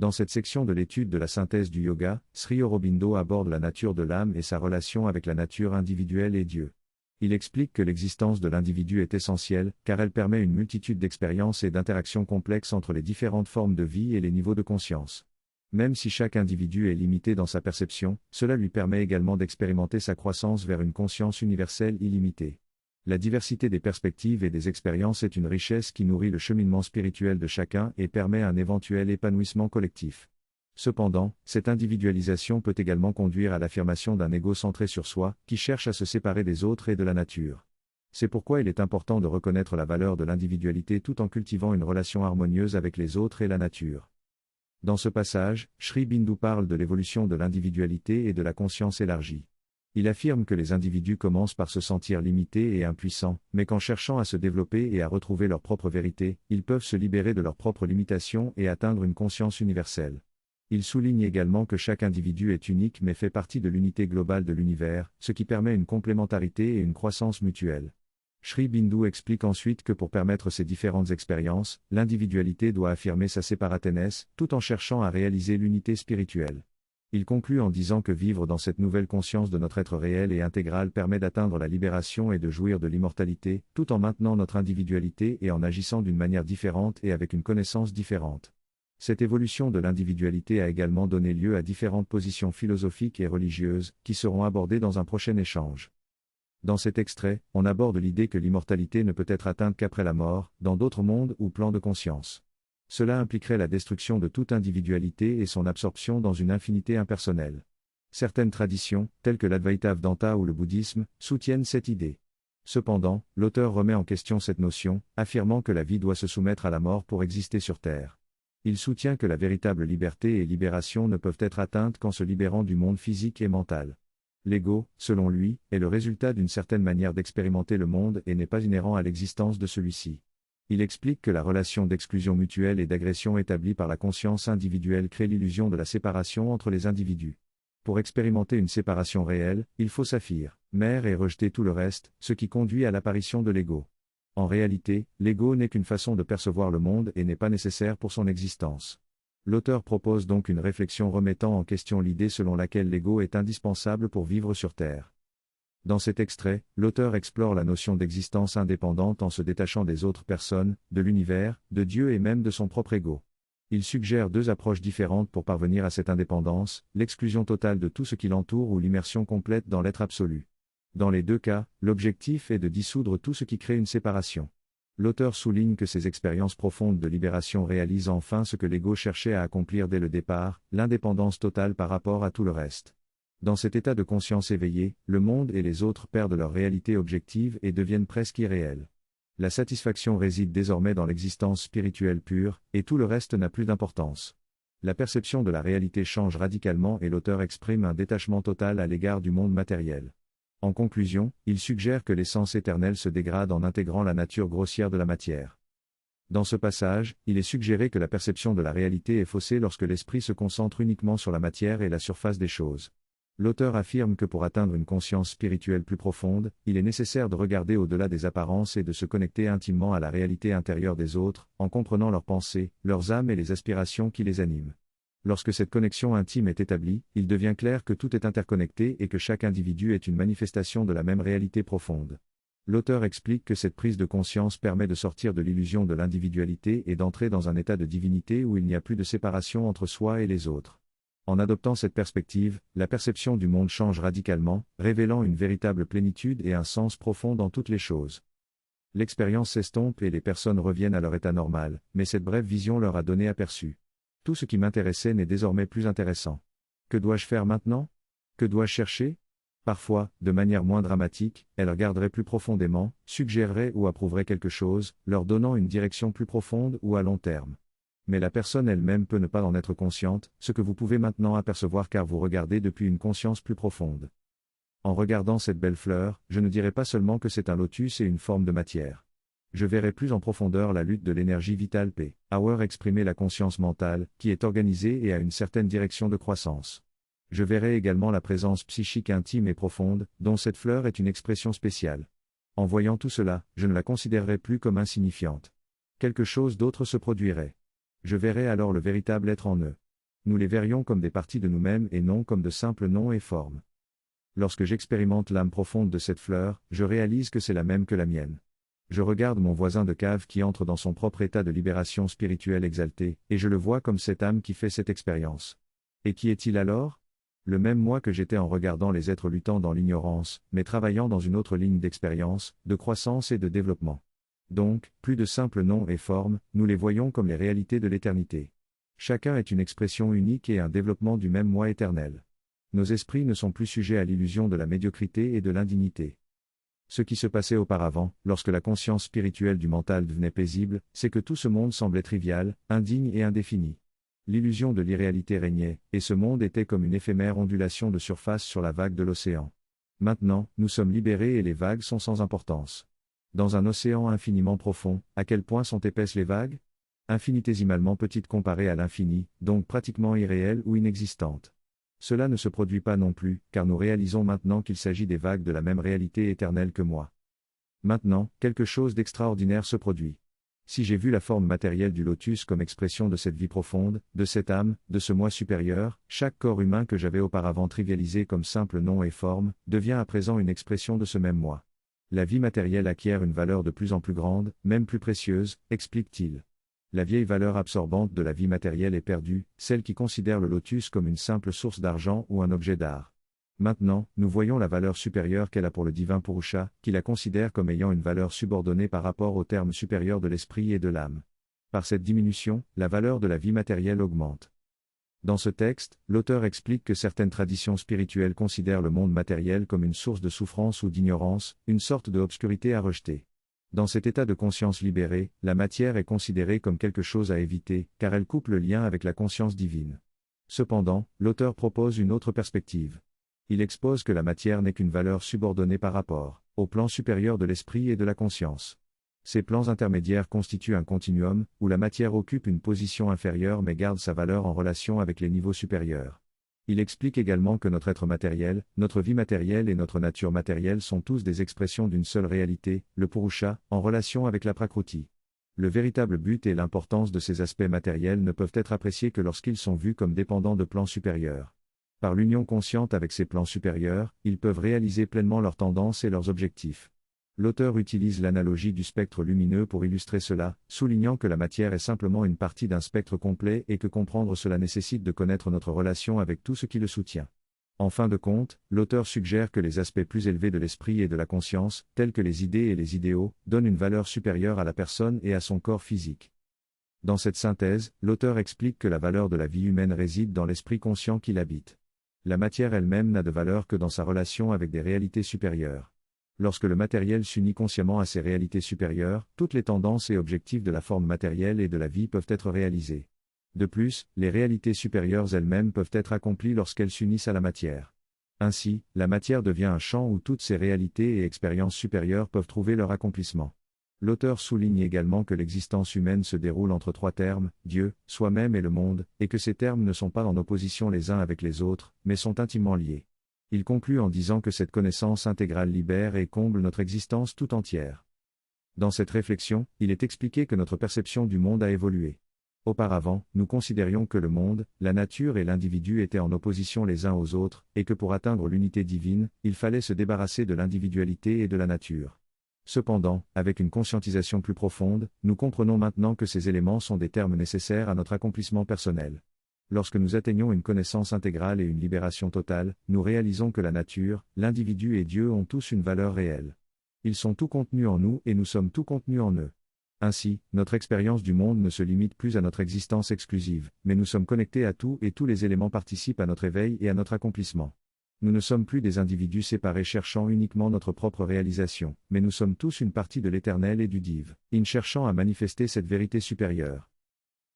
Dans cette section de l'étude de la synthèse du yoga, Sri Aurobindo aborde la nature de l'âme et sa relation avec la nature individuelle et Dieu. Il explique que l'existence de l'individu est essentielle, car elle permet une multitude d'expériences et d'interactions complexes entre les différentes formes de vie et les niveaux de conscience. Même si chaque individu est limité dans sa perception, cela lui permet également d'expérimenter sa croissance vers une conscience universelle illimitée. La diversité des perspectives et des expériences est une richesse qui nourrit le cheminement spirituel de chacun et permet un éventuel épanouissement collectif. Cependant, cette individualisation peut également conduire à l'affirmation d'un ego centré sur soi, qui cherche à se séparer des autres et de la nature. C'est pourquoi il est important de reconnaître la valeur de l'individualité tout en cultivant une relation harmonieuse avec les autres et la nature. Dans ce passage, Sri Bindu parle de l'évolution de l'individualité et de la conscience élargie. Il affirme que les individus commencent par se sentir limités et impuissants, mais qu'en cherchant à se développer et à retrouver leur propre vérité, ils peuvent se libérer de leurs propres limitations et atteindre une conscience universelle. Il souligne également que chaque individu est unique mais fait partie de l'unité globale de l'univers, ce qui permet une complémentarité et une croissance mutuelle. Sri Bindu explique ensuite que pour permettre ces différentes expériences, l'individualité doit affirmer sa séparateness, tout en cherchant à réaliser l'unité spirituelle. Il conclut en disant que vivre dans cette nouvelle conscience de notre être réel et intégral permet d'atteindre la libération et de jouir de l'immortalité, tout en maintenant notre individualité et en agissant d'une manière différente et avec une connaissance différente. Cette évolution de l'individualité a également donné lieu à différentes positions philosophiques et religieuses, qui seront abordées dans un prochain échange. Dans cet extrait, on aborde l'idée que l'immortalité ne peut être atteinte qu'après la mort, dans d'autres mondes ou plans de conscience. Cela impliquerait la destruction de toute individualité et son absorption dans une infinité impersonnelle. Certaines traditions, telles que l'Advaita Vedanta ou le bouddhisme, soutiennent cette idée. Cependant, l'auteur remet en question cette notion, affirmant que la vie doit se soumettre à la mort pour exister sur Terre. Il soutient que la véritable liberté et libération ne peuvent être atteintes qu'en se libérant du monde physique et mental. L'ego, selon lui, est le résultat d'une certaine manière d'expérimenter le monde et n'est pas inhérent à l'existence de celui-ci. Il explique que la relation d'exclusion mutuelle et d'agression établie par la conscience individuelle crée l'illusion de la séparation entre les individus. Pour expérimenter une séparation réelle, il faut s'affirmer et rejeter tout le reste, ce qui conduit à l'apparition de l'ego. En réalité, l'ego n'est qu'une façon de percevoir le monde et n'est pas nécessaire pour son existence. L'auteur propose donc une réflexion remettant en question l'idée selon laquelle l'ego est indispensable pour vivre sur Terre. Dans cet extrait, l'auteur explore la notion d'existence indépendante en se détachant des autres personnes, de l'univers, de Dieu et même de son propre ego. Il suggère deux approches différentes pour parvenir à cette indépendance, l'exclusion totale de tout ce qui l'entoure ou l'immersion complète dans l'être absolu. Dans les deux cas, l'objectif est de dissoudre tout ce qui crée une séparation. L'auteur souligne que ces expériences profondes de libération réalisent enfin ce que l'ego cherchait à accomplir dès le départ, l'indépendance totale par rapport à tout le reste. Dans cet état de conscience éveillée, le monde et les autres perdent leur réalité objective et deviennent presque irréels. La satisfaction réside désormais dans l'existence spirituelle pure, et tout le reste n'a plus d'importance. La perception de la réalité change radicalement et l'auteur exprime un détachement total à l'égard du monde matériel. En conclusion, il suggère que l'essence éternelle se dégrade en intégrant la nature grossière de la matière. Dans ce passage, il est suggéré que la perception de la réalité est faussée lorsque l'esprit se concentre uniquement sur la matière et la surface des choses. L'auteur affirme que pour atteindre une conscience spirituelle plus profonde, il est nécessaire de regarder au-delà des apparences et de se connecter intimement à la réalité intérieure des autres, en comprenant leurs pensées, leurs âmes et les aspirations qui les animent. Lorsque cette connexion intime est établie, il devient clair que tout est interconnecté et que chaque individu est une manifestation de la même réalité profonde. L'auteur explique que cette prise de conscience permet de sortir de l'illusion de l'individualité et d'entrer dans un état de divinité où il n'y a plus de séparation entre soi et les autres. En adoptant cette perspective, la perception du monde change radicalement, révélant une véritable plénitude et un sens profond dans toutes les choses. L'expérience s'estompe et les personnes reviennent à leur état normal, mais cette brève vision leur a donné aperçu. Tout ce qui m'intéressait n'est désormais plus intéressant. Que dois-je faire maintenant ? Que dois-je chercher ? Parfois, de manière moins dramatique, elle regarderait plus profondément, suggérerait ou approuverait quelque chose, leur donnant une direction plus profonde ou à long terme. Mais la personne elle-même peut ne pas en être consciente, ce que vous pouvez maintenant apercevoir car vous regardez depuis une conscience plus profonde. En regardant cette belle fleur, je ne dirai pas seulement que c'est un lotus et une forme de matière. Je verrai plus en profondeur la lutte de l'énergie vitale Power exprimer la conscience mentale, qui est organisée et a une certaine direction de croissance. Je verrai également la présence psychique intime et profonde, dont cette fleur est une expression spéciale. En voyant tout cela, je ne la considérerai plus comme insignifiante. Quelque chose d'autre se produirait. Je verrai alors le véritable être en eux. Nous les verrions comme des parties de nous-mêmes et non comme de simples noms et formes. Lorsque j'expérimente l'âme profonde de cette fleur, je réalise que c'est la même que la mienne. Je regarde mon voisin de cave qui entre dans son propre état de libération spirituelle exaltée, et je le vois comme cette âme qui fait cette expérience. Et qui est-il alors ? Le même moi que j'étais en regardant les êtres luttant dans l'ignorance, mais travaillant dans une autre ligne d'expérience, de croissance et de développement. Donc, plus de simples noms et formes, nous les voyons comme les réalités de l'éternité. Chacun est une expression unique et un développement du même moi éternel. Nos esprits ne sont plus sujets à l'illusion de la médiocrité et de l'indignité. Ce qui se passait auparavant, lorsque la conscience spirituelle du mental devenait paisible, c'est que tout ce monde semblait trivial, indigne et indéfini. L'illusion de l'irréalité régnait, et ce monde était comme une éphémère ondulation de surface sur la vague de l'océan. Maintenant, nous sommes libérés et les vagues sont sans importance. Dans un océan infiniment profond, à quel point sont épaisses les vagues ? Infinitésimalement petites comparées à l'infini, donc pratiquement irréelles ou inexistantes. Cela ne se produit pas non plus, car nous réalisons maintenant qu'il s'agit des vagues de la même réalité éternelle que moi. Maintenant, quelque chose d'extraordinaire se produit. Si j'ai vu la forme matérielle du lotus comme expression de cette vie profonde, de cette âme, de ce moi supérieur, chaque corps humain que j'avais auparavant trivialisé comme simple nom et forme, devient à présent une expression de ce même moi. La vie matérielle acquiert une valeur de plus en plus grande, même plus précieuse, explique-t-il. La vieille valeur absorbante de la vie matérielle est perdue, celle qui considère le lotus comme une simple source d'argent ou un objet d'art. Maintenant, nous voyons la valeur supérieure qu'elle a pour le divin Purusha, qui la considère comme ayant une valeur subordonnée par rapport au terme supérieur de l'esprit et de l'âme. Par cette diminution, la valeur de la vie matérielle augmente. Dans ce texte, l'auteur explique que certaines traditions spirituelles considèrent le monde matériel comme une source de souffrance ou d'ignorance, une sorte de obscurité à rejeter. Dans cet état de conscience libérée, la matière est considérée comme quelque chose à éviter, car elle coupe le lien avec la conscience divine. Cependant, l'auteur propose une autre perspective. Il expose que la matière n'est qu'une valeur subordonnée par rapport au plan supérieur de l'esprit et de la conscience. Ces plans intermédiaires constituent un continuum, où la matière occupe une position inférieure mais garde sa valeur en relation avec les niveaux supérieurs. Il explique également que notre être matériel, notre vie matérielle et notre nature matérielle sont tous des expressions d'une seule réalité, le Purusha, en relation avec la Prakruti. Le véritable but et l'importance de ces aspects matériels ne peuvent être appréciés que lorsqu'ils sont vus comme dépendants de plans supérieurs. Par l'union consciente avec ces plans supérieurs, ils peuvent réaliser pleinement leurs tendances et leurs objectifs. L'auteur utilise l'analogie du spectre lumineux pour illustrer cela, soulignant que la matière est simplement une partie d'un spectre complet et que comprendre cela nécessite de connaître notre relation avec tout ce qui le soutient. En fin de compte, l'auteur suggère que les aspects plus élevés de l'esprit et de la conscience, tels que les idées et les idéaux, donnent une valeur supérieure à la personne et à son corps physique. Dans cette synthèse, l'auteur explique que la valeur de la vie humaine réside dans l'esprit conscient qui l'habite. La matière elle-même n'a de valeur que dans sa relation avec des réalités supérieures. Lorsque le matériel s'unit consciemment à ces réalités supérieures, toutes les tendances et objectifs de la forme matérielle et de la vie peuvent être réalisés. De plus, les réalités supérieures elles-mêmes peuvent être accomplies lorsqu'elles s'unissent à la matière. Ainsi, la matière devient un champ où toutes ces réalités et expériences supérieures peuvent trouver leur accomplissement. L'auteur souligne également que l'existence humaine se déroule entre trois termes, Dieu, soi-même et le monde, et que ces termes ne sont pas en opposition les uns avec les autres, mais sont intimement liés. Il conclut en disant que cette connaissance intégrale libère et comble notre existence tout entière. Dans cette réflexion, il est expliqué que notre perception du monde a évolué. Auparavant, nous considérions que le monde, la nature et l'individu étaient en opposition les uns aux autres, et que pour atteindre l'unité divine, il fallait se débarrasser de l'individualité et de la nature. Cependant, avec une conscientisation plus profonde, nous comprenons maintenant que ces éléments sont des termes nécessaires à notre accomplissement personnel. Lorsque nous atteignons une connaissance intégrale et une libération totale, nous réalisons que la nature, l'individu et Dieu ont tous une valeur réelle. Ils sont tout contenus en nous et nous sommes tout contenus en eux. Ainsi, notre expérience du monde ne se limite plus à notre existence exclusive, mais nous sommes connectés à tout et tous les éléments participent à notre éveil et à notre accomplissement. Nous ne sommes plus des individus séparés cherchant uniquement notre propre réalisation, mais nous sommes tous une partie de l'éternel et du divin, cherchant à manifester cette vérité supérieure.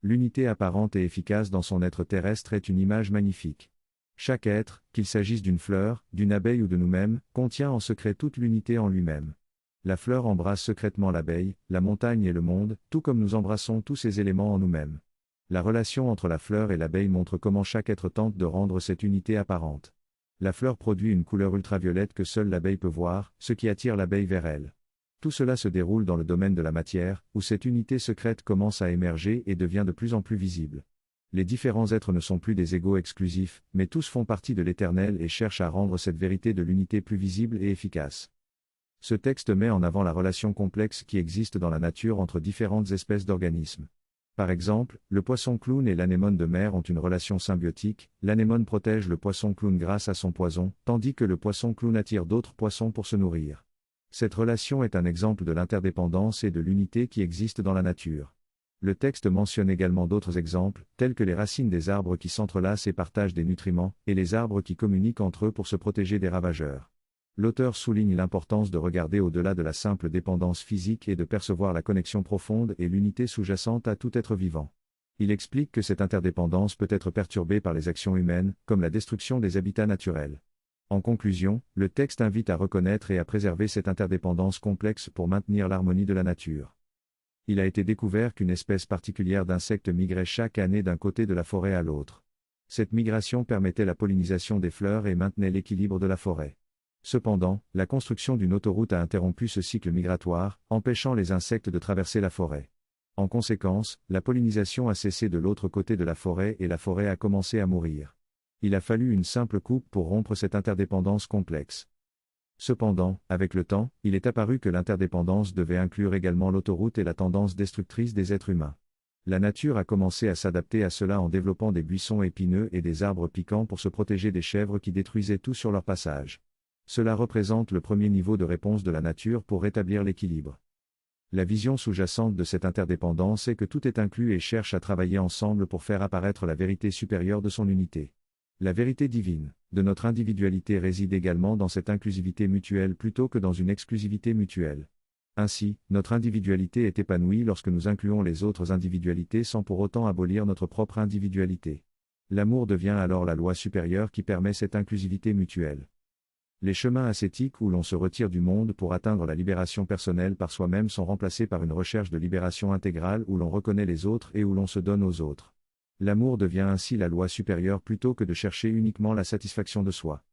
L'unité apparente et efficace dans son être terrestre est une image magnifique. Chaque être, qu'il s'agisse d'une fleur, d'une abeille ou de nous-mêmes, contient en secret toute l'unité en lui-même. La fleur embrasse secrètement l'abeille, la montagne et le monde, tout comme nous embrassons tous ces éléments en nous-mêmes. La relation entre la fleur et l'abeille montre comment chaque être tente de rendre cette unité apparente. La fleur produit une couleur ultraviolette que seule l'abeille peut voir, ce qui attire l'abeille vers elle. Tout cela se déroule dans le domaine de la matière, où cette unité secrète commence à émerger et devient de plus en plus visible. Les différents êtres ne sont plus des égaux exclusifs, mais tous font partie de l'Éternel et cherchent à rendre cette vérité de l'unité plus visible et efficace. Ce texte met en avant la relation complexe qui existe dans la nature entre différentes espèces d'organismes. Par exemple, le poisson clown et l'anémone de mer ont une relation symbiotique, l'anémone protège le poisson clown grâce à son poison, tandis que le poisson clown attire d'autres poissons pour se nourrir. Cette relation est un exemple de l'interdépendance et de l'unité qui existe dans la nature. Le texte mentionne également d'autres exemples, tels que les racines des arbres qui s'entrelacent et partagent des nutriments, et les arbres qui communiquent entre eux pour se protéger des ravageurs. L'auteur souligne l'importance de regarder au-delà de la simple dépendance physique et de percevoir la connexion profonde et l'unité sous-jacente à tout être vivant. Il explique que cette interdépendance peut être perturbée par les actions humaines, comme la destruction des habitats naturels. En conclusion, le texte invite à reconnaître et à préserver cette interdépendance complexe pour maintenir l'harmonie de la nature. Il a été découvert qu'une espèce particulière d'insectes migrait chaque année d'un côté de la forêt à l'autre. Cette migration permettait la pollinisation des fleurs et maintenait l'équilibre de la forêt. Cependant, la construction d'une autoroute a interrompu ce cycle migratoire, empêchant les insectes de traverser la forêt. En conséquence, la pollinisation a cessé de l'autre côté de la forêt et la forêt a commencé à mourir. Il a fallu une simple coupe pour rompre cette interdépendance complexe. Cependant, avec le temps, il est apparu que l'interdépendance devait inclure également l'autoroute et la tendance destructrice des êtres humains. La nature a commencé à s'adapter à cela en développant des buissons épineux et des arbres piquants pour se protéger des chèvres qui détruisaient tout sur leur passage. Cela représente le premier niveau de réponse de la nature pour rétablir l'équilibre. La vision sous-jacente de cette interdépendance est que tout est inclus et cherche à travailler ensemble pour faire apparaître la vérité supérieure de son unité. La vérité divine, de notre individualité réside également dans cette inclusivité mutuelle plutôt que dans une exclusivité mutuelle. Ainsi, notre individualité est épanouie lorsque nous incluons les autres individualités sans pour autant abolir notre propre individualité. L'amour devient alors la loi supérieure qui permet cette inclusivité mutuelle. Les chemins ascétiques où l'on se retire du monde pour atteindre la libération personnelle par soi-même sont remplacés par une recherche de libération intégrale où l'on reconnaît les autres et où l'on se donne aux autres. L'amour devient ainsi la loi supérieure plutôt que de chercher uniquement la satisfaction de soi.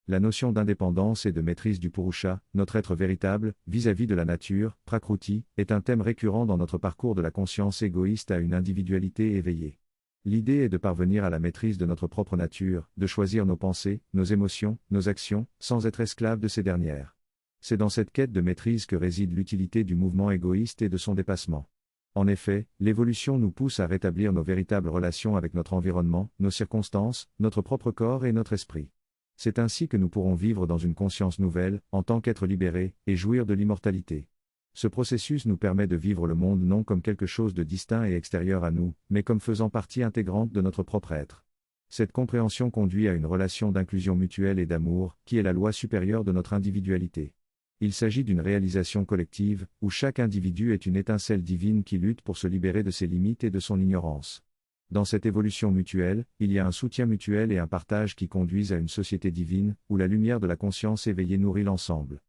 La notion d'indépendance et de maîtrise du Purusha, notre être véritable, vis-à-vis de la nature, Prakruti, est un thème récurrent dans notre parcours de la conscience égoïste à une individualité éveillée. L'idée est de parvenir à la maîtrise de notre propre nature, de choisir nos pensées, nos émotions, nos actions, sans être esclave de ces dernières. C'est dans cette quête de maîtrise que réside l'utilité du mouvement égoïste et de son dépassement. En effet, l'évolution nous pousse à rétablir nos véritables relations avec notre environnement, nos circonstances, notre propre corps et notre esprit. C'est ainsi que nous pourrons vivre dans une conscience nouvelle, en tant qu'être libérés, et jouir de l'immortalité. Ce processus nous permet de vivre le monde non comme quelque chose de distinct et extérieur à nous, mais comme faisant partie intégrante de notre propre être. Cette compréhension conduit à une relation d'inclusion mutuelle et d'amour, qui est la loi supérieure de notre individualité. Il s'agit d'une réalisation collective, où chaque individu est une étincelle divine qui lutte pour se libérer de ses limites et de son ignorance. Dans cette évolution mutuelle, il y a un soutien mutuel et un partage qui conduisent à une société divine, où la lumière de la conscience éveillée nourrit l'ensemble.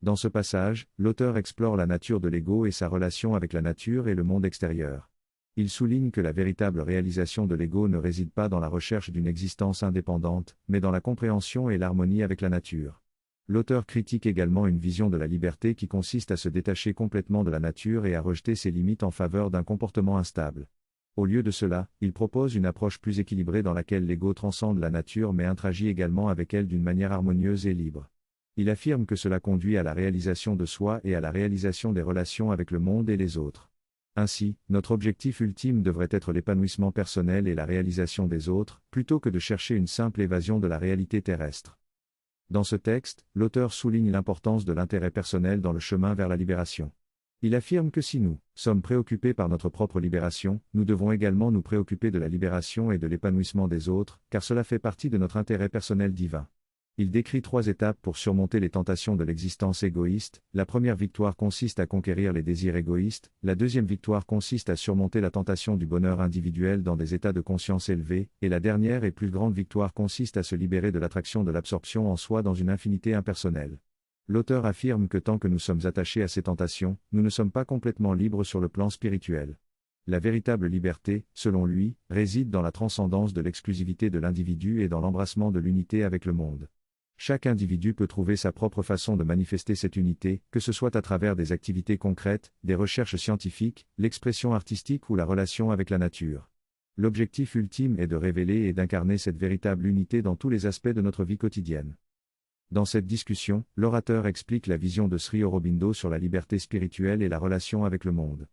Dans ce passage, l'auteur explore la nature de l'ego et sa relation avec la nature et le monde extérieur. Il souligne que la véritable réalisation de l'ego ne réside pas dans la recherche d'une existence indépendante, mais dans la compréhension et l'harmonie avec la nature. L'auteur critique également une vision de la liberté qui consiste à se détacher complètement de la nature et à rejeter ses limites en faveur d'un comportement instable. Au lieu de cela, il propose une approche plus équilibrée dans laquelle l'ego transcende la nature mais interagit également avec elle d'une manière harmonieuse et libre. Il affirme que cela conduit à la réalisation de soi et à la réalisation des relations avec le monde et les autres. Ainsi, notre objectif ultime devrait être l'épanouissement personnel et la réalisation des autres, plutôt que de chercher une simple évasion de la réalité terrestre. Dans ce texte, l'auteur souligne l'importance de l'intérêt personnel dans le chemin vers la libération. Il affirme que si nous sommes préoccupés par notre propre libération, nous devons également nous préoccuper de la libération et de l'épanouissement des autres, car cela fait partie de notre intérêt personnel divin. Il décrit 3 étapes pour surmonter les tentations de l'existence égoïste. La première victoire consiste à conquérir les désirs égoïstes, la deuxième victoire consiste à surmonter la tentation du bonheur individuel dans des états de conscience élevés, et la dernière et plus grande victoire consiste à se libérer de l'attraction de l'absorption en soi dans une infinité impersonnelle. L'auteur affirme que tant que nous sommes attachés à ces tentations, nous ne sommes pas complètement libres sur le plan spirituel. La véritable liberté, selon lui, réside dans la transcendance de l'exclusivité de l'individu et dans l'embrassement de l'unité avec le monde. Chaque individu peut trouver sa propre façon de manifester cette unité, que ce soit à travers des activités concrètes, des recherches scientifiques, l'expression artistique ou la relation avec la nature. L'objectif ultime est de révéler et d'incarner cette véritable unité dans tous les aspects de notre vie quotidienne. Dans cette discussion, l'orateur explique la vision de Sri Aurobindo sur la liberté spirituelle et la relation avec le monde.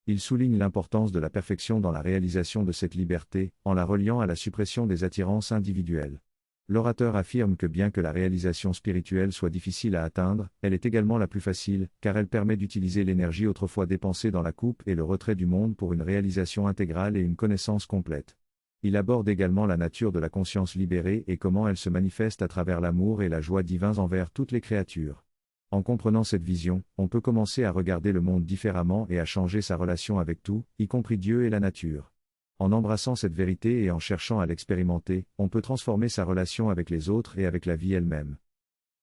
Il souligne l'importance de la perfection dans la réalisation de cette liberté, en la reliant à la suppression des attirances individuelles. L'orateur affirme que bien que la réalisation spirituelle soit difficile à atteindre, elle est également la plus facile, car elle permet d'utiliser l'énergie autrefois dépensée dans la coupe et le retrait du monde pour une réalisation intégrale et une connaissance complète. Il aborde également la nature de la conscience libérée et comment elle se manifeste à travers l'amour et la joie divins envers toutes les créatures. En comprenant cette vision, on peut commencer à regarder le monde différemment et à changer sa relation avec tout, y compris Dieu et la nature. En embrassant cette vérité et en cherchant à l'expérimenter, on peut transformer sa relation avec les autres et avec la vie elle-même.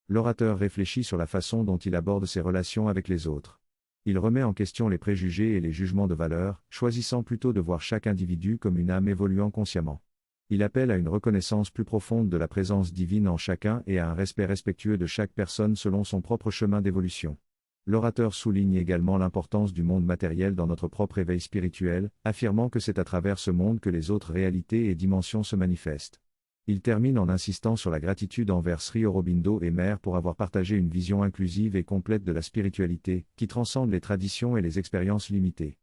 L'orateur réfléchit sur la façon dont il aborde ses relations avec les autres. Il remet en question les préjugés et les jugements de valeur, choisissant plutôt de voir chaque individu comme une âme évoluant consciemment. Il appelle à une reconnaissance plus profonde de la présence divine en chacun et à un respect respectueux de chaque personne selon son propre chemin d'évolution. L'orateur souligne également l'importance du monde matériel dans notre propre éveil spirituel, affirmant que c'est à travers ce monde que les autres réalités et dimensions se manifestent. Il termine en insistant sur la gratitude envers Sri Aurobindo et Mère pour avoir partagé une vision inclusive et complète de la spiritualité, qui transcende les traditions et les expériences limitées.